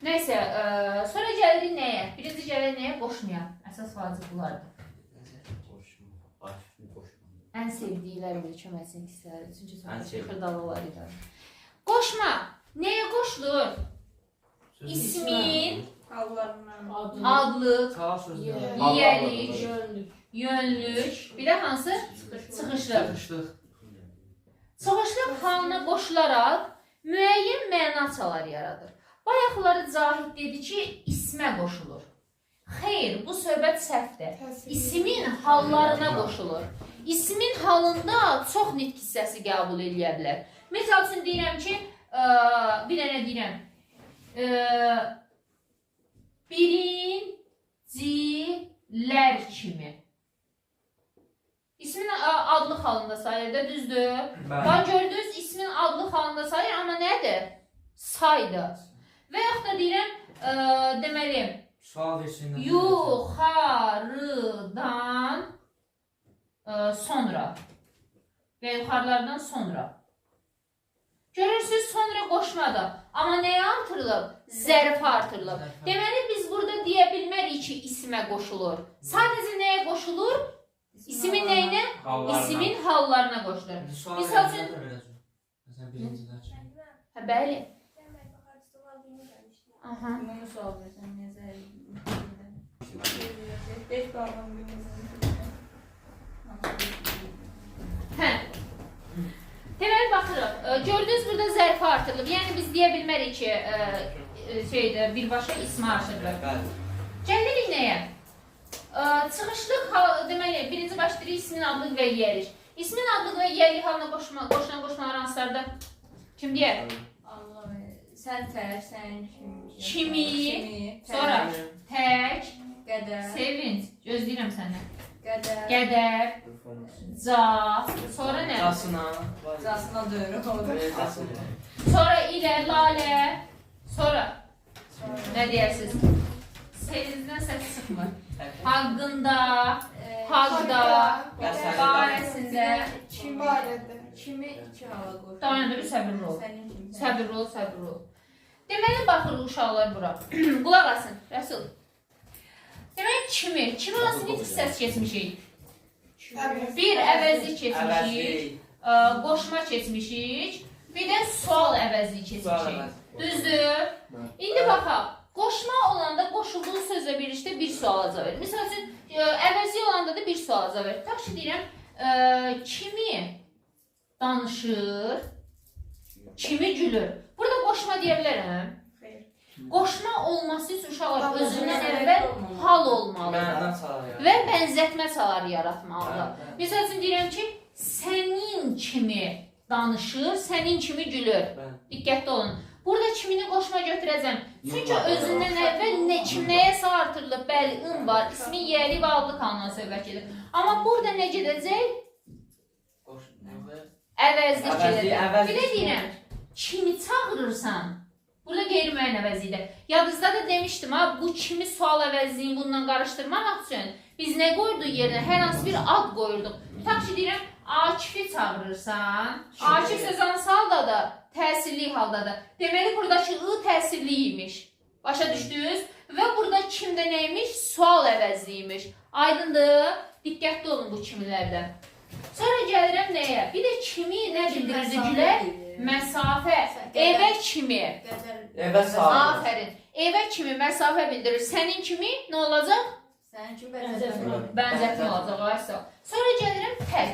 Neyse, sonra gəlirik nəyə? Birinci gəlirik nəyə? Qoşmaya. Əsas vacib bunlardır. Ən sevdikləri bir köməksin hissələri. Çünki çox xırdalıqlar idi. Qoşma. Nəyə qoşulur? İsmin, adlı, yiyəlik, yönlük, bir də hansı? Çıxışlıq. Çıxışlıq halına qoşularaq müəyyən mənaçalar yaradır. Bayaqları Zahid dedi ki, ismə qoşulur. Xeyr, bu söhbət səhvdir. İsmin hallarına qoşulur. İsmin halında çox nitq hissəsi qəbul edə bilər. Məsəl üçün deyirəm ki, bir dənə deyirəm. Birincilər kimi. İsmin adlı halında sayılır da, düzdür? Bax, gördünüz, ismin adlı halında sayılır, amma nədir? Saydır. Və yaxud da deyirəm, deməli, yuxarıdan sonra və yuxarılardan sonra. Görürsünüz, sonra qoşmada. Amma nəyə artırılıb? Zərfə artırılıb. Deməli, biz burada deyə bilmərik ki, ismə qoşulur. Sadəcə nəyə qoşulur? İsmin nəyinə? İsmin hallarına qoşulur. Misal üçün... Bəli. Aha. Bunu sual versən, nəzər hə. Deməli, baxırıq. Gördünüz, burada zərfə artırılıb. Yəni, biz deyə bilmərik ki, birbaşa ismi artırılır. Gəlirik nəyə? Çıxışlıq, deməli, birinci başlayırıq ismin adlıq və yiyəlik. İsmin adlıq və yiyəlik halına qoşulan qoşmalar hansılarda? Kim deyər? Sən tək, sən kimi, sonra tək, qədər, sevinç, gözləyirəm səndən. qədər, ca, sonra nə? casına döyürük olur. Sonra ilə, lalə, sonra nə deyərsiniz? Sevinizdən səs çıxmır. Haqqında, haqda, barəsində, Kimi iki hala qoşur. dayandır, səbirli ol. Səbirli ol, səbirli ol. Deməli, baxırıq uşaqlar bura. Qulaq asın, Rəsul. Deməli, kimi hansı nitq hissəsi keçmişik? Bir əvəzli keçmişik, qoşma keçmişik, bir də sual əvəzli keçmişik. Düzdür? İndi baxaq, qoşma olanda qoşulduğu sözlə birlikdə bir sualaca verir. Misal üçün, əvəzli olanda da bir sualaca verir. Tak ki, deyirəm, kimi danışır, kimi gülür. Burada qoşma deyə bilərəm. Qoşma olması üçün uşaqlar özündən əvvəl hal olmalıdır və bənzətmə çaları yaratmalıdır. Misal üçün deyirəm ki, sənin kimi danışır, sənin kimi gülür. Diqqətli olun. Burada kimini qoşma götürəcəm. Çünki özündən əvvəl kim nəyəsə artırılıb, bəli, ın var, ismi yiyəli və adlı halına söhbət gedir. Amma burada nə gedəcək? Əvəzlik gedəcək. Bir də deyirəm, kimi çağırırsan? Burada qeyri-müəyyən əvəzlikdir. Yadınızda da demişdim, bu kimi sual əvəzliyini bununla qarışdırmamaq üçün biz nə qoyurduq yerinə? Hər hansı bir ad qoyurduq. Tutaq ki, deyirəm, Akifi çağırırsan. Akif söz hansı haldadır? Təsirli haldadır. Deməli, buradakı ı təsirliymiş. Başa düşdünüz? Və burada kimdə neymiş? Sual əvəzliymiş. Aydındır? Diqqətli olun bu kimilərdən. Sonra gəlirəm nəyə? Bir də kimi nə bildirirdi gülər? Məsafə. Evə kimi. Afərin. Evə kimi məsafə bildirir. Sənin kimi nə olacaq? Sənin kimi bənzətmə olacaq. Aysa. Sonra gəlirəm tək.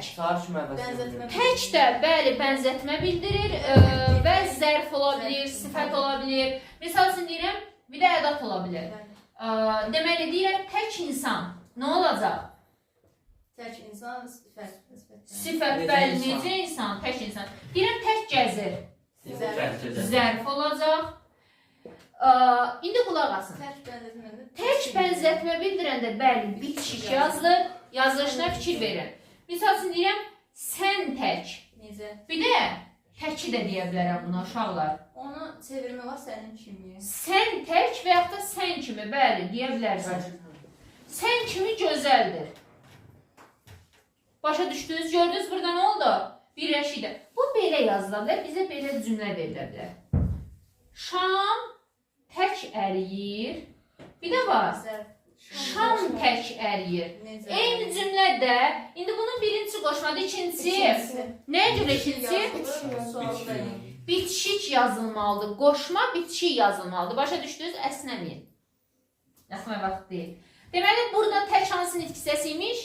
Tək də bəli bənzətmə bildirir və zərf ola bilir, sifət ola bilir. Misal üçün deyirəm, bir də ədat ola bilir. Deməli deyirəm tək insan nə olacaq? Tək insan, sifət. Sifət, bəli, necə insan, tək insan. Deyirəm, tək gəzir. Zərf olacaq. İndi qulaq asın. Tək bənzətmə bildirəndə, bəli, bitişik yazılır. Yazılışına fikir verin. Misal üçün deyirəm, sən tək. Bir də, təki də deyə bilərəm buna uşaqlar. Onu çevirmə var sənin kimi. Sən tək və yaxud da sən kimi, bəli, deyə bilərsən. Sən kimi gözəldir. Başa düşdünüz, gördünüz burada nə oldu? Birləşikdə. Bu belə yazılan da bizə belə cümlə verilə bilər. Şam tək əriyir. Bir də var. Şam tək əriyir. Eyni cümlədə, indi bunun birinci qoşmadı, ikincisi. Nəyə görə ikincisi? Bitişik yazılmalıdır. Qoşma bitişik yazılmalıdır. Başa düşdünüz? Əsnəməyin. Əsnəmə vaxt deyil. Deməli, burada tək hansı nitq hissəsiymiş?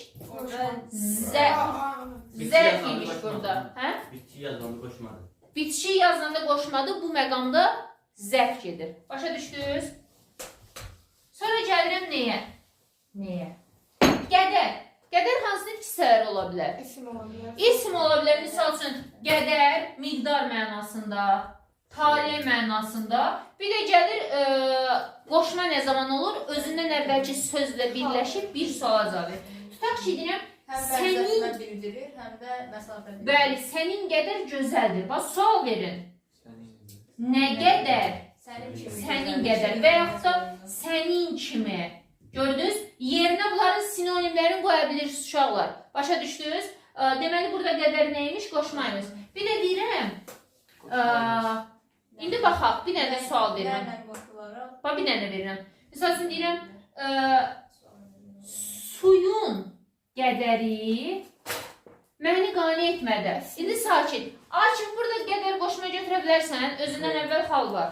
Zərf imiş burada. Bitişik yazılanda qoşmadı. Bitişik yazılanda qoşmadı, bu məqamda zərf gedir. Başa düşdünüz? Sonra gəlirəm nəyə? Nəyə? Qədər. Qədər hansı nitq hissələri ola bilər? İsim ola bilər. Misal üçün, qədər, miqdar mənasında, talih mənasında. Bir də gəlir, qoşma nə zaman olur? Özündən əvvəlki sözlə birləşib bir suala cavab verir. Tutaq ki, deyirəm, sənin bildirir, həm də məsafə bildirir. Bəli, sənin qədər gözəldir. Bax, sual verin. Nə qədər? Sənin qədər və yaxud da sənin kimi. Gördünüz? Yerinə bunların sinonimlərini qoya bilirsiniz uşaqlar. Başa düşdünüz? Deməli, burada qədər neymiş? Qoşmaymış. Bir də deyirəm, indi baxaq, bir dənə sual verirəm. Bax, bir dənə verirəm. Misal üçün deyirəm, suyun qədəri məni qane etmədi. İndi sakit. Akif, burada qədər qoşma götürə bilərsən, özündən əvvəl hal var.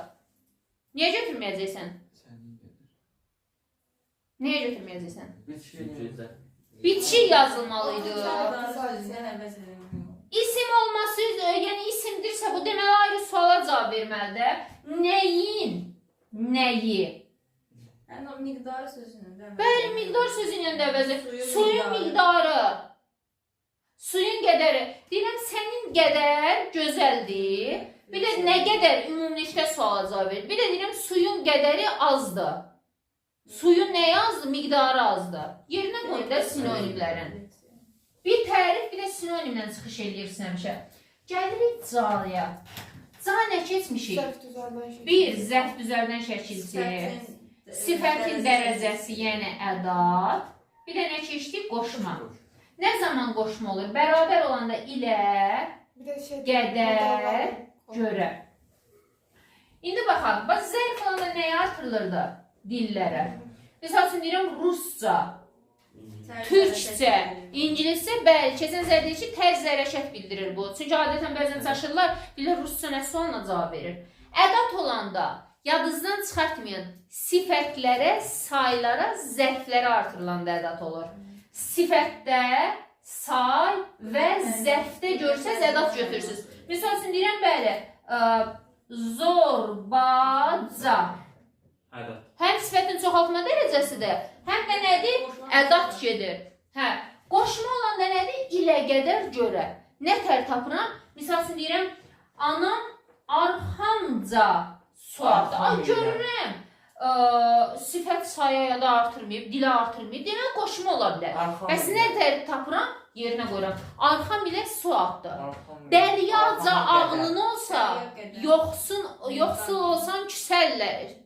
Niyə götürməyəcəksən? Niyə götürməyəcəksən? Bitişik yazılmalıydı. İsim olması, yəni isimdirsə bu deməli ayrı suala cavab verməlidir. Nəyin? Nəyi? Yəni o miqdarı sözünün. Bəli, miqdar sözünün də əvəzi. Suyun miqdarı. Suyun qədəri. Deyirəm, sənin qədər gözəldir. Bir də nə qədər ümumilikdə suala cavab verir. Bir də deyirəm, suyun qədəri azdır. Suyun nəyi azdır? Miqdarı azdır. Yerinə qoyun da sinonimlərin. Bir tərif, bir də sinonimlə çıxış edirsən həmişə. Gəlirik caya. Ca nə keçmişik? Bir, zərf düzəldən şəkilçi. Sifətin dərəcəsi, yəni ədat. Bir də nə keçdik? Qoşma. Nə zaman qoşma olur? Bərabər olanda ilə, qədər, görə. İndi baxaq, bax, zərf olanda nəyə artırılırdı? Dillərə. Misal üçün deyirəm, rusca, türkcə, ingiliscə, bəli, keçən zərf deyir ki, tərz hərəkət bildirir bu. Çünki adətən bəzən çaşırlar, deyirlər, rusca nə sualına cavab verir. Ədat olanda, yadınızdan çıxartmayın, sifətlərə, saylara, zərflərə artırılan da ədat olur. Sifətdə, say və zərfdə görsəz, ədat götürürsünüz. Misal üçün deyirəm, bəli, zorbaca. Həm sifətin çoxaltma dərəcəsidir, həm də nədir? Ədat gedir. Qoşma olanda nədir? İlə qədər görə. Nə tər tapıram? Misal üçün deyirəm, anam arxamca su atdı. Görürəm, sifət sayaya da artırmayıb, dilə artırmayıb. Demək, qoşma ola bilər. Bəs nə tər tapıram? Yerinə qoyuram. Arxam ilə su atdı. Dəryaca ağlın olsa, yoxsul olsan küsəllər.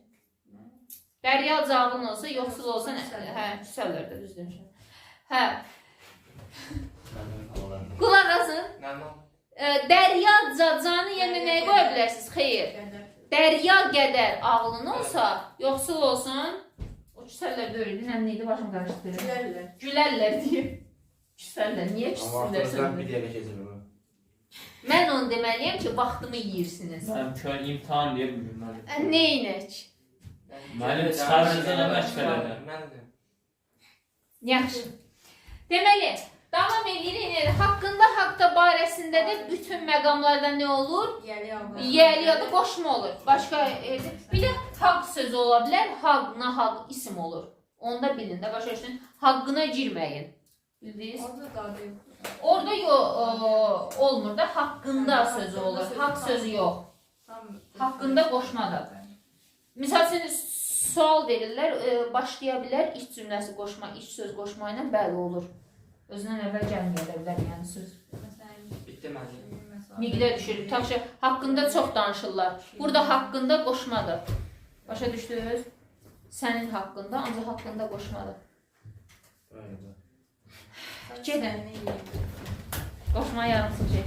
Dərya cavabın olsa, yoxsul olsa, küsəllər də düz demişəm. Qulaq asın. Dərya canı yerinə nəyə qoya bilərsiniz? Xeyr. Dərya qədər ağlın olsa, yoxsul olsun, o küsəllər də öyrədin, həm neydi başım qarışdırır? Gülərlər deyib. Küsəllər, niyə küsürlər sözünü? Mən onu deməliyəm ki, vaxtımı yeyirsiniz. Mən kör imtihan deyə bilmirəm. Neynək? Mənim çıxarınızdan da məşqələrdə. Yaxşı. Deməli, davam edirik. Haqqında, haqda barəsində də bütün məqamlarda nə olur? Yəli ya da qoşma olur. Başqa, bir də haqq sözü ola bilər, haqq, nahaq isim olur. Onda bilin də, başa düşün, haqqına girməyin. Bildiniz? Orada olmur da, haqqında sözü olur, haqq sözü yox. Haqqında qoşmadır. Misal üçün, sual verirlər, başlaya bilər, iç cümləsi qoşma, iç söz qoşma ilə bəli olur. Özündən əvvəl gəlməyə bilər, yəni söz. Bitdi mənim. Miqdə düşür. Tapşı, haqqında çox danışırlar. Burada haqqında qoşmadır. Başa düşdünüz? Sənin haqqında, ancaq haqqında qoşmadır. Gedin. Qoşma yarımsın şey.